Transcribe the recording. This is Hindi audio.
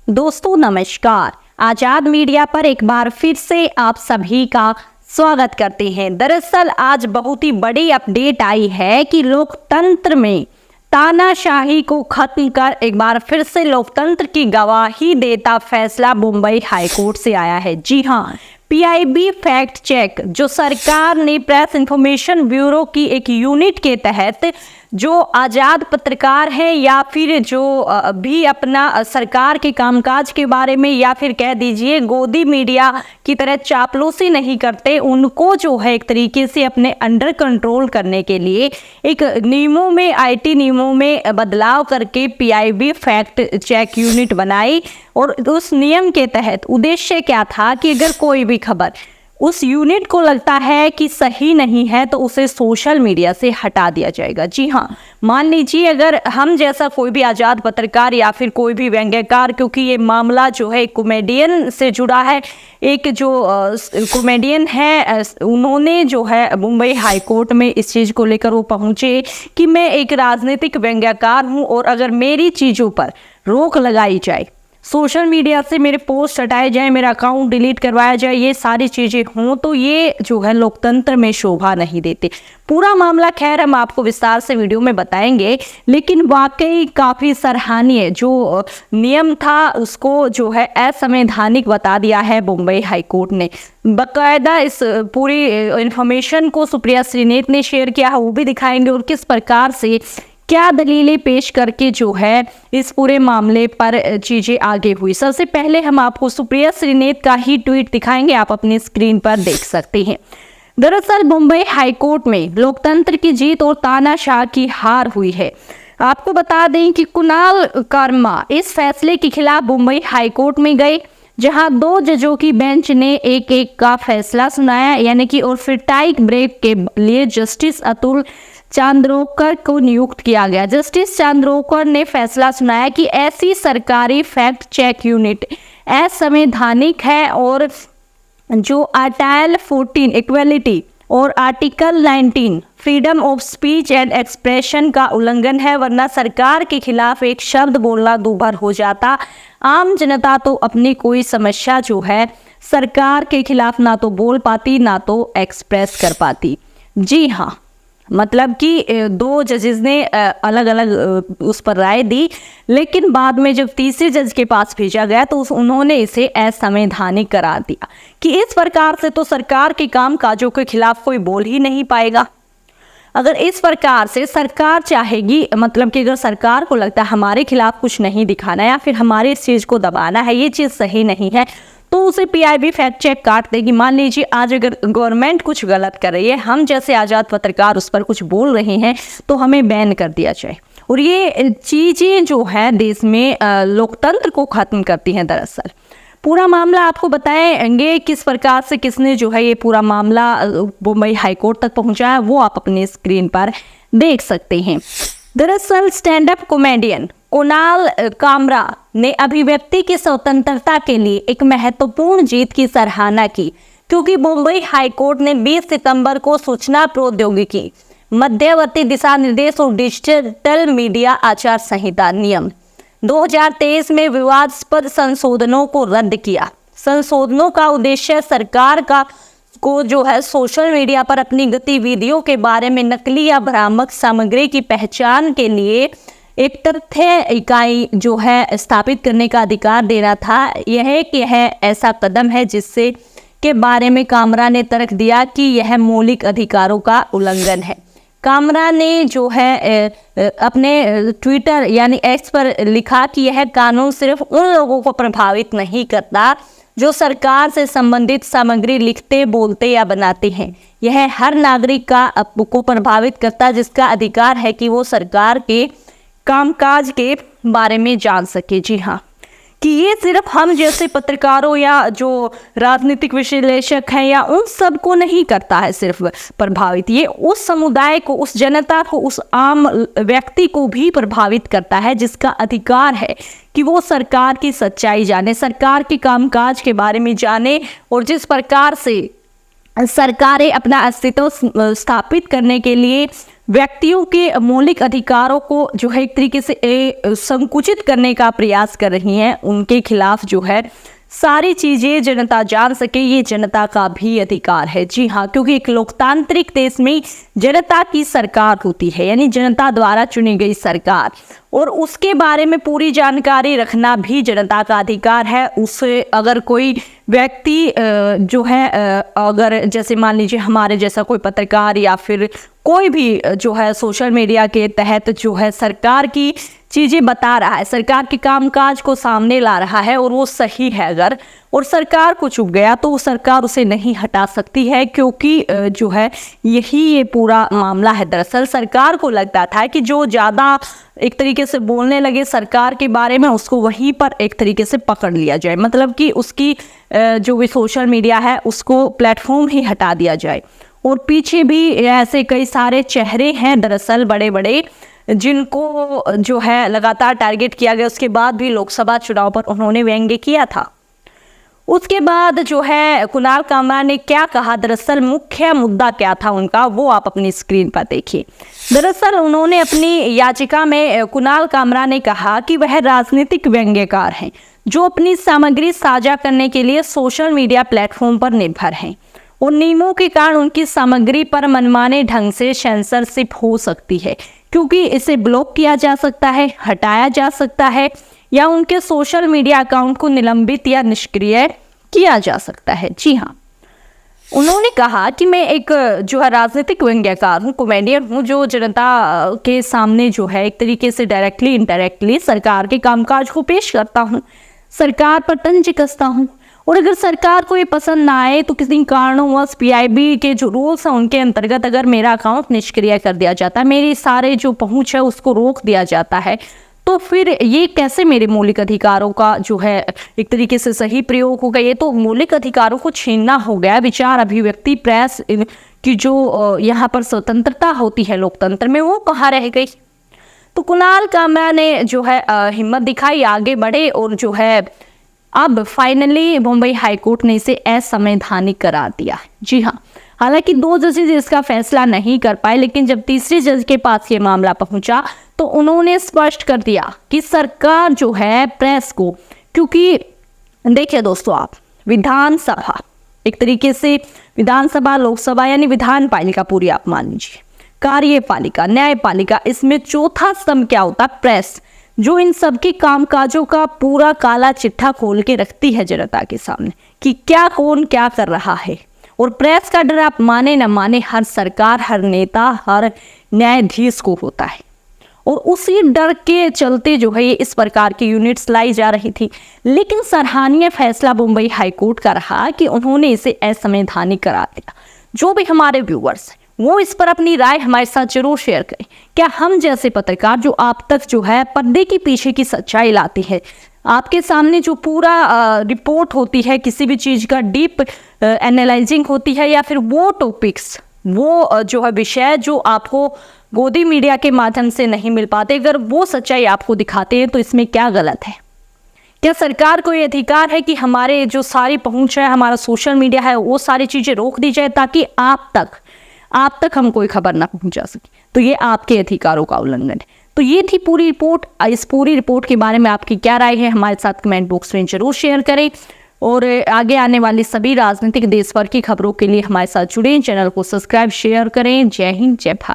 दोस्तों नमस्कार। आजाद मीडिया पर एक बार फिर से आप सभी का स्वागत करते हैं। दरअसल आज बहुत ही बड़ी अपडेट आई है कि लोकतंत्र में तानाशाही को खत्म कर एक बार फिर से लोकतंत्र की गवाही देता फैसला मुंबई हाईकोर्ट से आया है। जी हाँ, पीआईबी फैक्ट चेक जो सरकार ने प्रेस इंफॉर्मेशन ब्यूरो की एक यूनिट के तहत जो आज़ाद पत्रकार हैं या फिर जो भी अपना सरकार के कामकाज के बारे में या फिर कह दीजिए गोदी मीडिया की तरह चापलूसी नहीं करते, उनको जो है एक तरीके से अपने अंडर कंट्रोल करने के लिए एक नियमों में आईटी नियमों में बदलाव करके पीआईबी फैक्ट चेक यूनिट बनाई। और उस नियम के तहत उद्देश्य क्या था कि अगर कोई भी खबर उस यूनिट को लगता है कि सही नहीं है तो उसे सोशल मीडिया से हटा दिया जाएगा। जी हाँ, मान लीजिए अगर हम जैसा कोई भी आज़ाद पत्रकार या फिर कोई भी व्यंग्यकार, क्योंकि ये मामला जो है कॉमेडियन से जुड़ा है, एक जो कॉमेडियन है उन्होंने जो है मुंबई हाई कोर्ट में इस चीज़ को लेकर वो पहुँचे कि मैं एक राजनीतिक व्यंग्यकार हूँ और अगर मेरी चीज़ों पर रोक लगाई जाए, सोशल मीडिया से मेरे पोस्ट हटाए जाए, मेरा अकाउंट डिलीट करवाया जाए, ये सारी चीज़ें हों तो ये जो है लोकतंत्र में शोभा नहीं देते। पूरा मामला खैर हम आपको विस्तार से वीडियो में बताएंगे, लेकिन वाकई काफ़ी सराहनीय जो नियम था उसको जो है असंवैधानिक बता दिया है मुंबई हाईकोर्ट ने। बाकायदा इस पूरी इंफॉर्मेशन को सुप्रिया श्रीनेत ने शेयर किया है, वो भी दिखाएंगे और किस प्रकार से क्या दलीलें पेश करके जो है इस पूरे मामले पर चीज़ें आगे हुई। सबसे पहले हम आपको सुप्रिया श्रीनेत का ही ट्वीट दिखाएंगे, आप अपनी स्क्रीन पर देख सकते हैं। दरअसल मुंबई हाईकोर्ट में लोकतंत्र की जीत और तानाशाह की हार हुई है। आपको बता दें कि कुणाल कर्मा इस फैसले के खिलाफ मुंबई हाईकोर्ट में गए, जहां 2 जजों की बेंच ने एक का फैसला सुनाया, यानी कि और फिर टाइक ब्रेक के लिए जस्टिस अतुल चांद्रोकर को नियुक्त किया गया। जस्टिस चांद्रोकर ने फैसला सुनाया कि ऐसी सरकारी फैक्ट चेक यूनिट असंवैधानिक है और जो आर्टिकल 14 इक्वलिटी और article 19 freedom of speech and expression का उल्लंघन है, वरना सरकार के खिलाफ एक शब्द बोलना दूभर हो जाता। आम जनता तो अपनी कोई समस्या जो है सरकार के खिलाफ ना तो बोल पाती ना तो एक्सप्रेस कर पाती। जी हाँ, मतलब कि 2 जजेस ने अलग अलग उस पर राय दी, लेकिन बाद में जब तीसरे जज के पास भेजा गया तो उन्होंने इसे असंवैधानिक करार दिया कि इस प्रकार से तो सरकार के कामकाजों के खिलाफ कोई बोल ही नहीं पाएगा। अगर इस प्रकार से सरकार चाहेगी, मतलब कि अगर सरकार को लगता है हमारे खिलाफ कुछ नहीं दिखाना या फिर हमारे इस चीज़ को दबाना है, ये चीज़ सही नहीं है, तो उसे पीआईबी फैक्ट चेक काट देगी। मान लीजिए आज अगर गवर्नमेंट कुछ गलत कर रही है, हम जैसे आज़ाद पत्रकार उस पर कुछ बोल रहे हैं तो हमें बैन कर दिया जाए। और ये चीज़ें जो है देश में लोकतंत्र को ख़त्म करती हैं। दरअसल पूरा मामला आपको बताएंगे किस प्रकार से किसने जो है ये पूरा मामला मुंबई हाईकोर्ट तक पहुंचाया, वो आप अपनी स्क्रीन पर देख सकते हैं। दरअसल stand up comedian Kunal Kamra ने अभिव्यक्ति की स्वतंत्रता के लिए एक महत्वपूर्ण जीत की सराहना की, क्योंकि मुंबई हाईकोर्ट ने 20 सितंबर को सूचना प्रौद्योगिकी मध्यवर्ती दिशा निर्देश और डिजिटल मीडिया आचार संहिता नियम 2023 में विवादास्पद संशोधनों को रद्द किया। संशोधनों का उद्देश्य सरकार को जो है सोशल मीडिया पर अपनी गतिविधियों के बारे में नकली या भ्रामक सामग्री की पहचान के लिए एक तथ्य इकाई जो है स्थापित करने का अधिकार देना था। यह ऐसा कदम है जिससे के बारे में कामरा ने तर्क दिया कि यह मौलिक अधिकारों का उल्लंघन है। कामरा ने जो है अपने ट्विटर यानी एक्स पर लिखा कि यह कानून सिर्फ उन लोगों को प्रभावित नहीं करता जो सरकार से संबंधित सामग्री लिखते, बोलते या बनाते हैं। यह हर नागरिक को प्रभावित करता जिसका अधिकार है कि वो सरकार के कामकाज के बारे में जान सके। जी हाँ, कि ये सिर्फ हम जैसे पत्रकारों या जो राजनीतिक विश्लेषक हैं या उन सब को नहीं करता है सिर्फ प्रभावित, ये उस समुदाय को, उस जनता को, उस आम व्यक्ति को भी प्रभावित करता है जिसका अधिकार है कि वो सरकार की सच्चाई जाने, सरकार के कामकाज के बारे में जाने और जिस प्रकार से सरकारें अपना अस्तित्व स्थापित करने के लिए व्यक्तियों के मौलिक अधिकारों को जो है एक तरीके से संकुचित करने का प्रयास कर रही हैं, उनके खिलाफ जो है सारी चीजें जनता जान सके, ये जनता का भी अधिकार है। जी हाँ, क्योंकि एक लोकतांत्रिक देश में जनता की सरकार होती है, यानी जनता द्वारा चुनी गई सरकार, और उसके बारे में पूरी जानकारी रखना भी जनता का अधिकार है। उसे अगर कोई व्यक्ति जो है अगर जैसे मान लीजिए हमारे जैसा कोई पत्रकार या फिर कोई भी जो है सोशल मीडिया के तहत जो है सरकार की चीज़ें बता रहा है, सरकार के कामकाज को सामने ला रहा है और वो सही है अगर, और सरकार को चुप गया तो सरकार उसे नहीं हटा सकती है, क्योंकि जो है यही ये पूरा मामला है। दरअसल सरकार को लगता था कि जो ज़्यादा एक तरीके से बोलने लगे सरकार के बारे में, उसको वहीं पर एक तरीके से पकड़ लिया जाए, मतलब कि उसकी जो भी सोशल मीडिया है उसको प्लेटफॉर्म ही हटा दिया जाए। और पीछे भी ऐसे कई सारे चेहरे हैं दरअसल बड़े बड़े, जिनको जो है लगातार टारगेट किया गया। उसके बाद भी लोकसभा चुनाव पर उन्होंने व्यंग्य किया था। उसके बाद जो है कुणाल कामरा ने क्या कहा, दरअसल मुख्य मुद्दा क्या था उनका, वो आप अपनी स्क्रीन पर देखिए। दरअसल उन्होंने अपनी याचिका में कुणाल कामरा ने कहा कि वह राजनीतिक व्यंग्यकार हैं जो अपनी सामग्री साझा करने के लिए सोशल मीडिया प्लेटफॉर्म पर निर्भर हैं, और नियमों के कारण उनकी सामग्री पर मनमाने ढंग से सेंसरशिप हो सकती है, क्योंकि इसे ब्लॉक किया जा सकता है, हटाया जा सकता है, या उनके सोशल मीडिया अकाउंट को निलंबित या निष्क्रिय किया जा सकता है। जी हाँ, उन्होंने कहा कि मैं एक जो है राजनीतिक व्यंग्यकार हूँ, कॉमेडियन हूँ, जो जनता के सामने जो है एक तरीके से डायरेक्टली इनडायरेक्टली सरकार के कामकाज को पेश करता हूँ, सरकार पर तंज कसता हूँ, और अगर सरकार को ये पसंद ना आए तो किसी कारणवश पीआईबी के जो रूल्स हैं उनके अंतर्गत अगर मेरा अकाउंट निष्क्रिय कर दिया जाता है, मेरी सारे जो पहुंच है उसको रोक दिया जाता है, तो फिर ये कैसे मेरे मौलिक अधिकारों का जो है एक तरीके से सही प्रयोग होगा? ये तो मौलिक अधिकारों को छीनना हो गया। विचार अभिव्यक्ति प्रेस की जो यहाँ पर स्वतंत्रता होती है लोकतंत्र में, वो कहाँ रह गई? तो कुणाल कामरा ने जो है हिम्मत दिखाई, आगे बढ़े, और जो है अब फाइनली मुंबई हाईकोर्ट ने इसे असंवैधानिक करार दिया। जी हाँ, हालांकि 2 जजेस इसका फैसला नहीं कर पाए, लेकिन जब तीसरे जज के पास ये मामला पहुंचा तो उन्होंने स्पष्ट कर दिया कि सरकार जो है प्रेस को, क्योंकि देखिए दोस्तों, आप विधानसभा एक तरीके से विधानसभा, लोकसभा यानी विधान पालिका पूरी आप मान लीजिए, कार्यपालिका, न्यायपालिका, इसमें चौथा स्तंभ क्या होता है? प्रेस, जो इन सबके कामकाजों का पूरा काला चिट्ठा खोल के रखती है जनता के सामने कि क्या कौन क्या कर रहा है। और प्रेस का डर आप माने न माने हर सरकार, हर नेता, हर न्यायाधीश को होता है, और उसी डर के चलते जो है ये इस प्रकार की यूनिट्स लाई जा रही थी। लेकिन सराहनीय फैसला मुंबई हाईकोर्ट का रहा कि उन्होंने इसे असंवैधानिक करार दिया। जो भी हमारे व्यूअर्स हैं वो इस पर अपनी राय हमारे साथ जरूर शेयर करें। क्या हम जैसे पत्रकार जो आप तक जो है पर्दे के पीछे की सच्चाई लाते हैं, आपके सामने जो पूरा रिपोर्ट होती है, किसी भी चीज़ का डीप एनालाइजिंग होती है, या फिर वो टॉपिक्स, वो जो है विषय जो आपको गोदी मीडिया के माध्यम से नहीं मिल पाते, अगर वो सच्चाई आपको दिखाते हैं तो इसमें क्या गलत है? क्या सरकार को ये अधिकार है कि हमारे जो सारी पहुंच है, हमारा सोशल मीडिया है, वो सारी चीज़ें रोक दी जाए ताकि आप तक हम कोई खबर ना पहुंचा सके? तो ये आपके अधिकारों का उल्लंघन है। तो ये थी पूरी रिपोर्ट। इस पूरी रिपोर्ट के बारे में आपकी क्या राय है, हमारे साथ कमेंट बॉक्स में जरूर शेयर करें, और आगे आने वाली सभी राजनीतिक देश भर की खबरों के लिए हमारे साथ जुड़ें। चैनल को सब्सक्राइब, शेयर करें। जय हिंद, जय भारत।